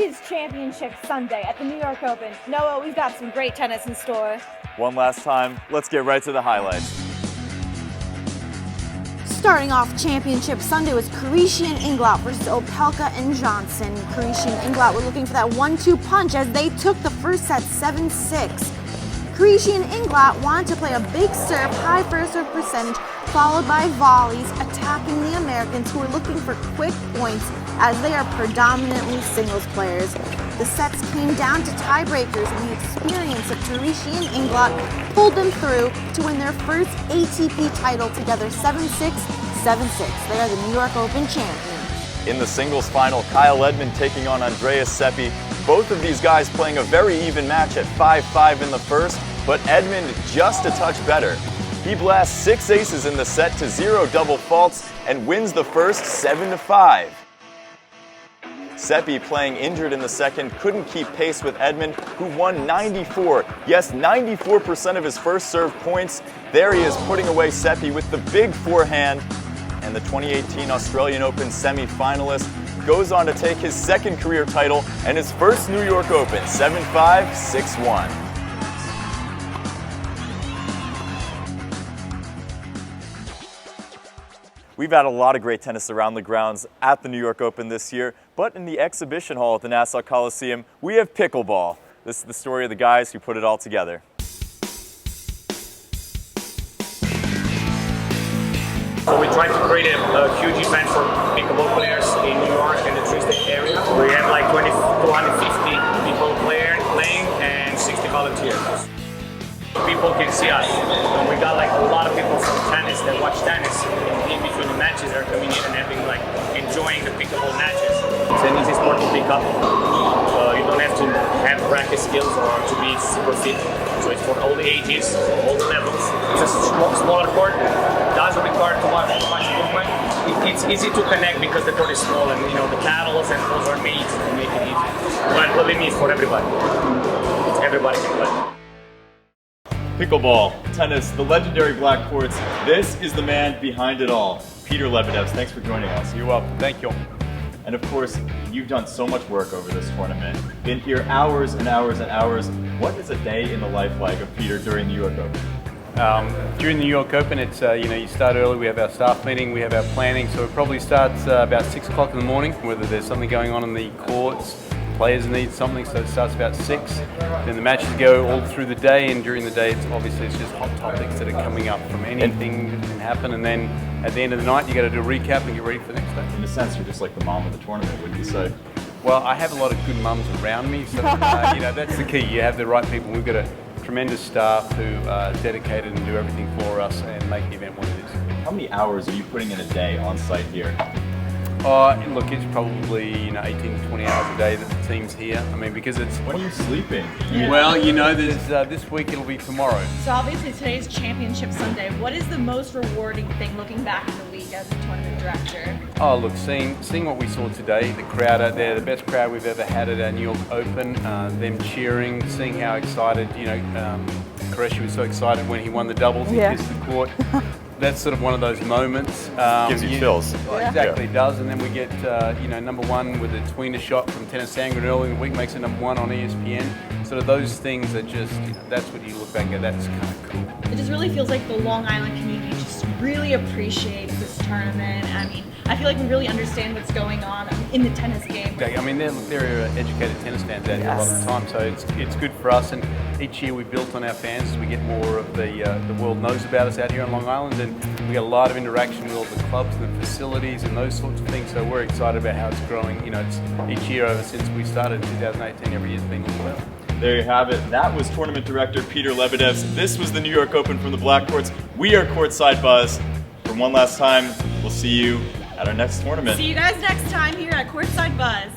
is Championship Sunday at the New York Open. Noah, we've got some great tennis in store. One last time, let's get right to the highlights. Starting off Championship Sunday was Karishi and Inglot versus Opelka and Johnson. Karishi and Inglot were looking for that 1-2 punch as they took the first set 7-6. Karishi and Inglot wanted to play a big serve, high first serve percentage, followed by volleys, attacking the Americans who were looking for quick points as they are predominantly singles players. The sets came down to tiebreakers, and the experience of Karishi and Inglot pulled them through to win their first ATP title together 7-6, 7-6. They are the New York Open champions. In the singles final, Kyle Edmund taking on Andreas Seppi. Both of these guys playing a very even match at 5-5 in the first, but Edmund just a touch better. He blasts 6 aces in the set to 0 double faults and wins the first 7-5. Seppi, playing injured in the second, couldn't keep pace with Edmund, who won 94, yes, 94% of his first serve points. There he is putting away Seppi with the big forehand, and the 2018 Australian Open semi-finalist goes on to take his second career title and his first New York Open, 7-5, 6-1. We've had a lot of great tennis around the grounds at the New York Open this year, but in the exhibition hall at the Nassau Coliseum, we have pickleball. This is the story of the guys who put it all together. So we tried to create a huge event for pickleball players in New York and the tri-state area. We have like 250 people playing and 60 volunteers. People can see us. And we got like a lot of people from tennis that watch tennis in between the matches. They're coming in and enjoying the pickleball matches. It's an easy sport to pick up. You don't have to have practice skills or to be super fit. So it's for all the ages, all the levels. It's a smaller court. Doesn't require too much movement. It's easy to connect because the court is small, and the paddles and balls are made to make it easy. But believe me, it's for everybody. Everybody can play. Pickleball, tennis, the legendary black courts. This is the man behind it all. Peter Lebedevs, thanks for joining us. You're welcome. Thank you. And of course, you've done so much work over this tournament. Been here hours and hours and hours. What is a day in the life like of Peter during the New York Open? During the New York Open, it's you start early. We have our staff meeting, we have our planning. So it probably starts about 6 o'clock in the morning, whether there's something going on in the courts. Players need something, so it starts about 6. Then the matches go all through the day, and during the day, it's just hot topics that are coming up from anything that can happen. And then at the end of the night, you got to do a recap and get ready for the next day. In a sense, you're just like the mom of the tournament, wouldn't you say? Well, I have a lot of good mums around me, so that's the key. You have the right people. We've got a tremendous staff who are dedicated and do everything for us and make the event what it is. How many hours are you putting in a day on site here? Look, it's probably 18 to 20 hours a day that the team's here. I mean, because it's... When are you sleeping? Well, there's this week it'll be tomorrow. So obviously today's Championship Sunday. What is the most rewarding thing looking back in the week as a tournament director? Oh, look, seeing what we saw today, the crowd out there, the best crowd we've ever had at our New York Open, them cheering, seeing how excited, Qureshi was so excited when he won the doubles, he kissed the court. That's sort of one of those moments. Gives you chills. Exactly, it does. And then we get, number one with a tweener shot from Tennis Sangren early in the week, makes it number 1 on ESPN. Sort of those things are just, that's what you look back at, that's kind of cool. It just really feels like the Long Island community just really appreciates this tournament. I mean, I feel like we really understand what's going on in the tennis game. I mean, they're educated tennis fans out here a lot of the time, so it's good for us. And each year we built on our fans as we get more of the world knows about us out here on Long Island, and we get a lot of interaction with all the clubs and the facilities and those sorts of things. So we're excited about how it's growing. It's each year ever since we started in 2018, every year's been more better. There you have it. That was tournament director Peter Lebedevs. This was the New York Open from the Black Courts. We are Courtside Buzz. For one last time, we'll see you at our next tournament. See you guys next time here at Courtside Buzz.